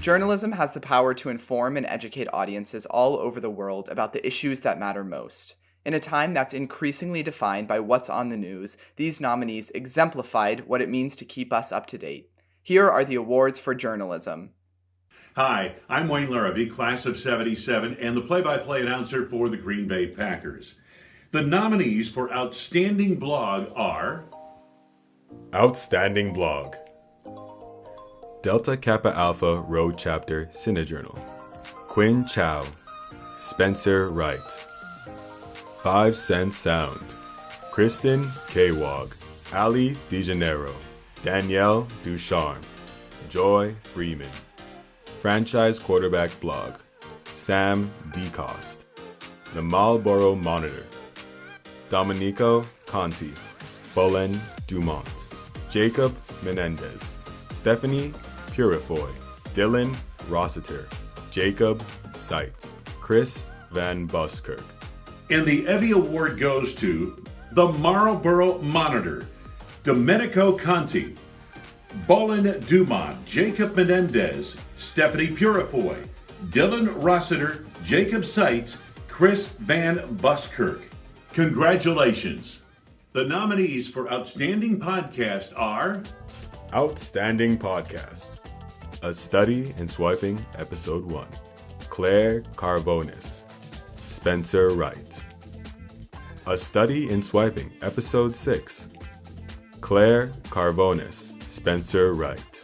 Journalism has the power to inform and educate audiences all over the world about the issues that matter most. In a time that's increasingly defined by what's on the news, these nominees exemplified what it means to keep us up to date. Here are the awards for journalism. Hi, I'm Wayne Larrabee, class of 77, and the play-by-play announcer for the Green Bay Packers. The nominees for Outstanding Blog are... Outstanding Blog. Delta Kappa Alpha Road Chapter Cinejournal. Quinn Chow. Spencer Wright. 5 Cent Sound. Kristen K. Wog. Ali DeGeneiro. Danielle Ducharme. Joy Freeman. Franchise Quarterback Blog. Sam DeCoste. The Marlboro Monitor. Domenico Conti. Bolen Dumont. Jacob Menendez. Stephanie Purifoy. Dylan Rossiter. Jacob Seitz. Chris Van Buskirk. And the EVVY Award goes to the Marlboro Monitor, Domenico Conti, Bolen Dumont, Jacob Menendez, Stephanie Purifoy, Dylan Rossiter, Jacob Seitz, Chris Van Buskirk. Congratulations! The nominees for Outstanding Podcast are... Outstanding Podcast. A Study in Swiping, Episode 1. Claire Carbonis. Spencer Wright. A Study in Swiping, Episode 6. Claire Carbonis. Spencer Wright.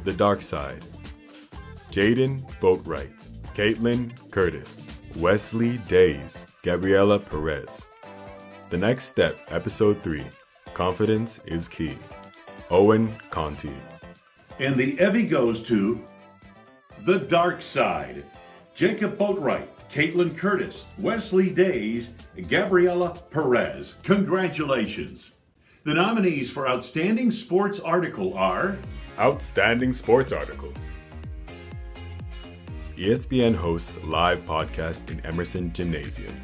The Dark Side. Jaden Boatwright. Caitlin Curtis. Wesley Days. Gabriela Perez. The Next Step, Episode 3. Confidence is Key. Owen Conti. And the EVVY goes to The Dark Side. Jacob Boatwright, Caitlin Curtis, Wesley Days, Gabriela Perez. Congratulations. The nominees for Outstanding Sports Article are... Outstanding Sports Article. ESPN hosts live podcast in Emerson Gymnasium.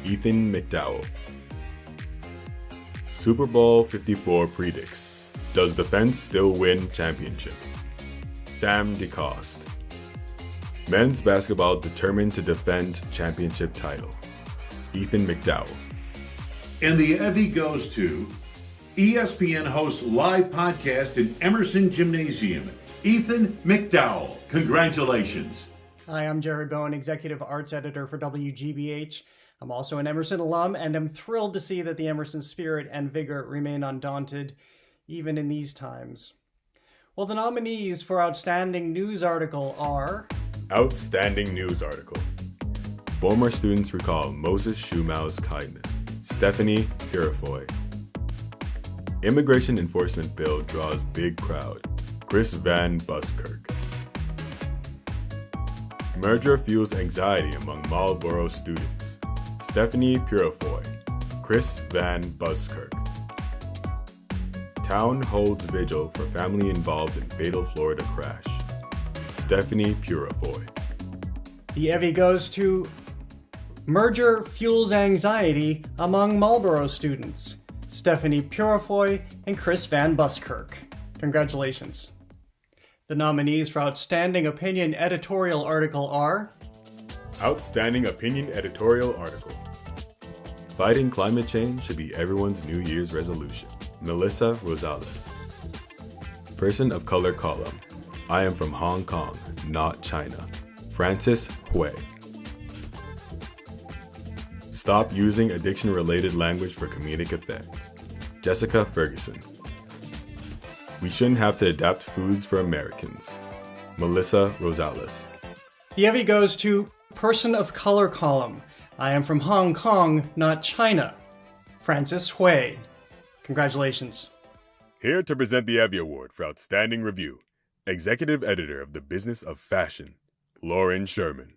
Ethan McDowell. Super Bowl 54 predicts. Does the Fence still win championships? Sam DeCoste. Men's basketball determined to defend championship title. Ethan McDowell. And the EVVY goes to ESPN hosts live podcast in Emerson Gymnasium. Ethan McDowell. Congratulations. Hi, I'm Jared Bowen, Executive Arts Editor for WGBH. I'm also an Emerson alum, and I'm thrilled to see that the Emerson spirit and vigor remain undaunted, even in these times. Well, the nominees for Outstanding News Article are... Outstanding News Article. Former students recall Moses Shumau's kindness. Stephanie Purifoy. Immigration Enforcement Bill draws big crowd. Chris Van Buskirk. Merger fuels anxiety among Marlboro students. Stephanie Purifoy. Chris Van Buskirk. Town holds vigil for family involved in fatal Florida crash. Stephanie Purifoy. The EVVY goes to Merger Fuels Anxiety Among Marlboro Students. Stephanie Purifoy and Chris Van Buskirk. Congratulations. The nominees for Outstanding Opinion Editorial Article are... Outstanding Opinion Editorial Article. Fighting climate change should be everyone's New Year's resolution. Melissa Rosales. Person of Color Column. I am from Hong Kong, not China. Francis Hui. Stop using addiction-related language for comedic effect. Jessica Ferguson. We shouldn't have to adapt foods for Americans. Melissa Rosales. The EVVY goes to Person of Color Column. I am from Hong Kong, not China. Francis Hui. Congratulations. Here to present the EVVY Award for Outstanding Review, Executive Editor of the Business of Fashion, Lauren Sherman.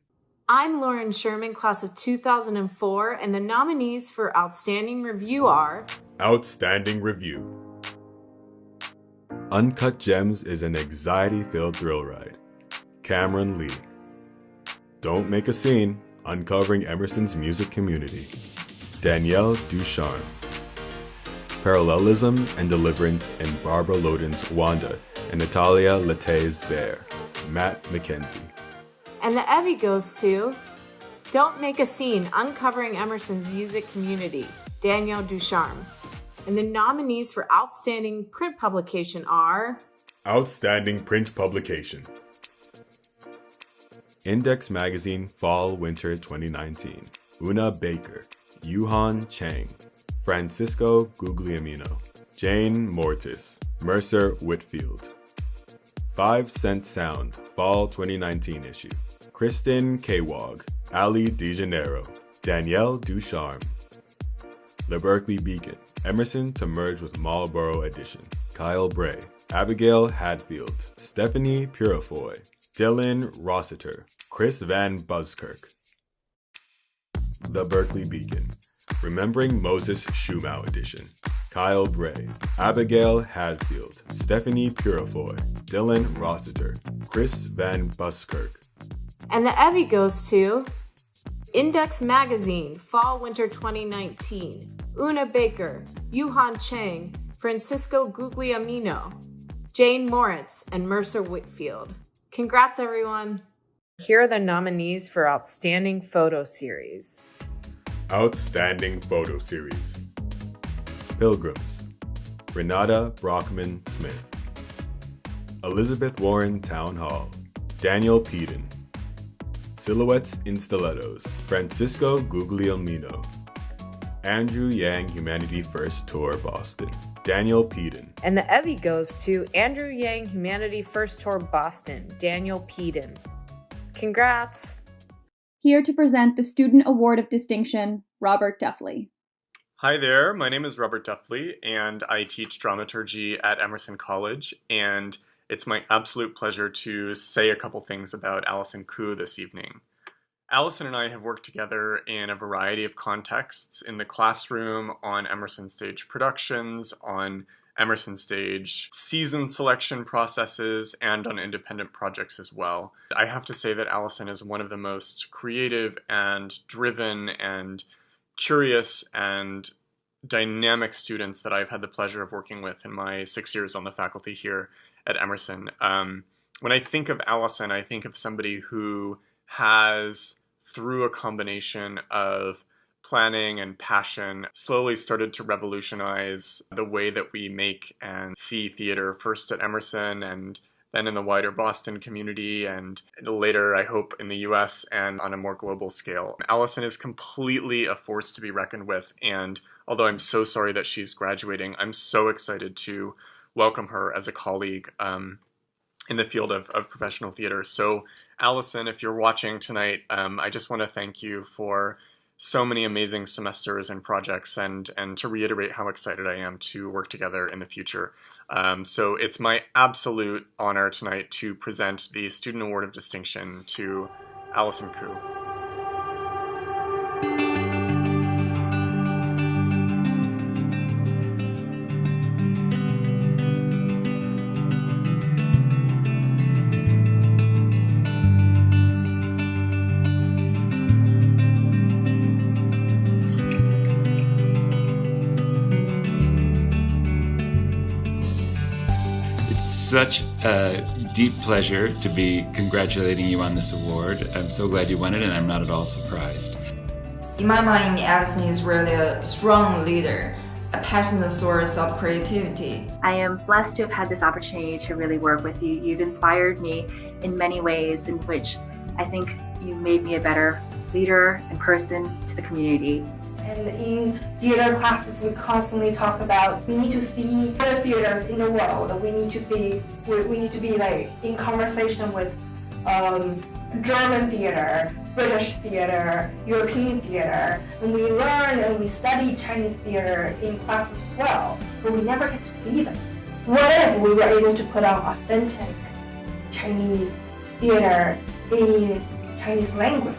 I'm Lauren Sherman, class of 2004, and the nominees for Outstanding Review are... Outstanding Review. Uncut Gems is an anxiety-filled thrill ride. Cameron Lee. Don't Make a Scene, Uncovering Emerson's Music Community. Danielle Ducharme. Parallelism and Deliverance in Barbara Loden's Wanda and Natalia Latte's Bear. Matt McKenzie. And the EVVY goes to Don't Make a Scene, Uncovering Emerson's Music Community, Danielle Ducharme. And the nominees for Outstanding Print Publication are Outstanding Print Publication. Index Magazine Fall Winter 2019. Una Baker, Yuhan Chang, Francisco Guglielmino, Jane Mortis, Mercer Whitfield. 5 Cent Sound Fall 2019 issue. Kristen Kawag, Ali DeJaneiro, Danielle Ducharme. The Berkeley Beacon, Emerson to Merge with Marlboro Edition. Kyle Bray, Abigail Hadfield, Stephanie Purifoy, Dylan Rossiter, Chris Van Buskirk. The Berkeley Beacon, Remembering Moses Schumau Edition. Kyle Bray, Abigail Hadfield, Stephanie Purifoy, Dylan Rossiter, Chris Van Buskirk. And the EVVY goes to Index Magazine Fall Winter 2019. Una Baker, Yuhan Chang, Francisco Guglielmino, Jane Moritz, and Mercer Whitfield. Congrats, everyone! Here are the nominees for Outstanding Photo Series. Outstanding Photo Series. Pilgrims, Renata Brockman Smith. Elizabeth Warren Town Hall, Daniel Peden. Silhouettes in Stilettos, Francisco Guglielmino. Andrew Yang Humanity First Tour Boston, Daniel Peden. And the EVVY goes to Andrew Yang Humanity First Tour Boston, Daniel Peden. Congrats! Here to present the Student Award of Distinction, Robert Duffley. Hi there, my name is Robert Duffley, and I teach dramaturgy at Emerson College, and it's my absolute pleasure to say a couple things about Allison Koo this evening. Allison and I have worked together in a variety of contexts, in the classroom, on Emerson Stage productions, on Emerson Stage season selection processes, and on independent projects as well. I have to say that Allison is one of the most creative and driven and curious and dynamic students that I've had the pleasure of working with in my 6 years on the faculty here at Emerson. When I think of Allison, I think of somebody who has, through a combination of planning and passion, slowly started to revolutionize the way that we make and see theater, first at Emerson and then in the wider Boston community, and later, I hope, in the US and on a more global scale. Allison is completely a force to be reckoned with, and although I'm so sorry that she's graduating, I'm so excited to welcome her as a colleague in the field of professional theater. So Allison, if you're watching tonight, I just want to thank you for so many amazing semesters and projects, and to reiterate how excited I am to work together in the future. So it's my absolute honor tonight to present the Student Award of Distinction to Allison Koo. Such a deep pleasure to be congratulating you on this award. I'm so glad you won it, and I'm not at all surprised. In my mind, Allison is really a strong leader, a passionate source of creativity. I am blessed to have had this opportunity to really work with you. You've inspired me in many ways in which I think you've made me a better leader and person to the community. And in theater classes, we constantly talk about we need to see other theaters in the world. We need to be like in conversation with German theater, British theater, European theater. And we learn and we study Chinese theater in classes as well, but we never get to see them. What if we were able to put on authentic Chinese theater in Chinese language?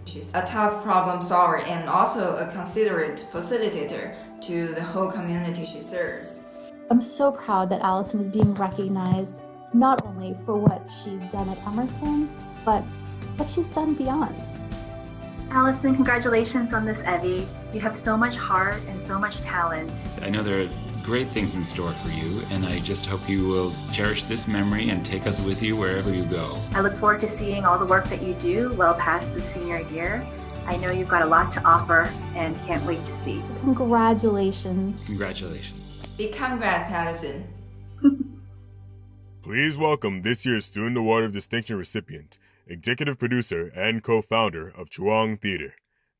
She's a tough problem solver and also a considerate facilitator to the whole community she serves. I'm so proud that Allison is being recognized not only for what she's done at Emerson, but what she's done beyond. Allison, congratulations on this EVVY. You have so much heart and so much talent. I know there are great things in store for you, and I just hope you will cherish this memory and take us with you wherever you go. I look forward to seeing all the work that you do well past the senior year. I know you've got a lot to offer and can't wait to see. Congratulations. Congratulations. Big congrats, Allison. Please welcome this year's Student Award of Distinction recipient, executive producer and co-founder of Chuang Theater,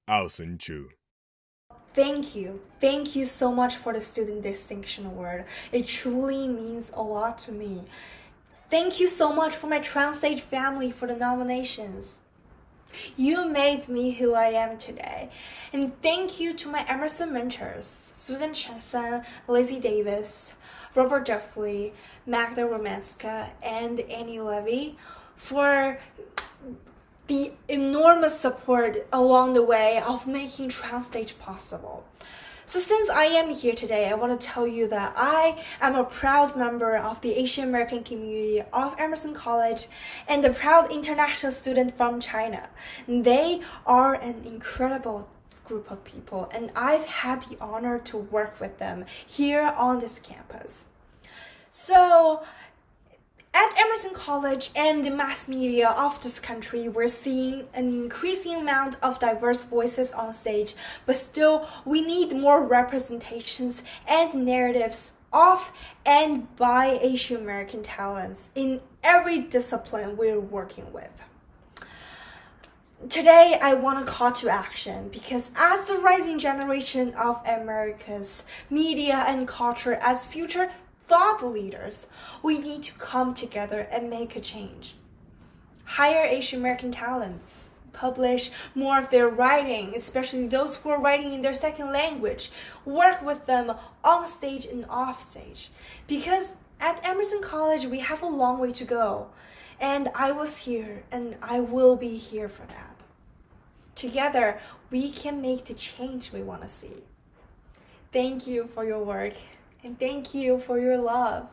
Allison Chu. Thank you. Thank you so much for the Student Distinction Award. It truly means a lot to me. Thank you so much for my Transtage family for the nominations. You made me who I am today. And thank you to my Emerson mentors, Susan Chenson, Lizzie Davis, Robert Duffley, Magda Romanska, and Annie Levy for the enormous support along the way of making Transtage possible. So since I am here today, I want to tell you that I am a proud member of the Asian American community of Emerson College and a proud international student from China. They are an incredible group of people, and I've had the honor to work with them here on this campus. So, at Emerson College and the mass media of this country, we're seeing an increasing amount of diverse voices on stage, but still we need more representations and narratives of and by Asian American talents in every discipline we're working with. Today, I want to call to action because as the rising generation of America's media and culture as future thought leaders, we need to come together and make a change. Hire Asian American talents, publish more of their writing, especially those who are writing in their second language, work with them on stage and off stage. Because at Emerson College, we have a long way to go, and I was here and I will be here for that. Together, we can make the change we want to see. Thank you for your work. And thank you for your love.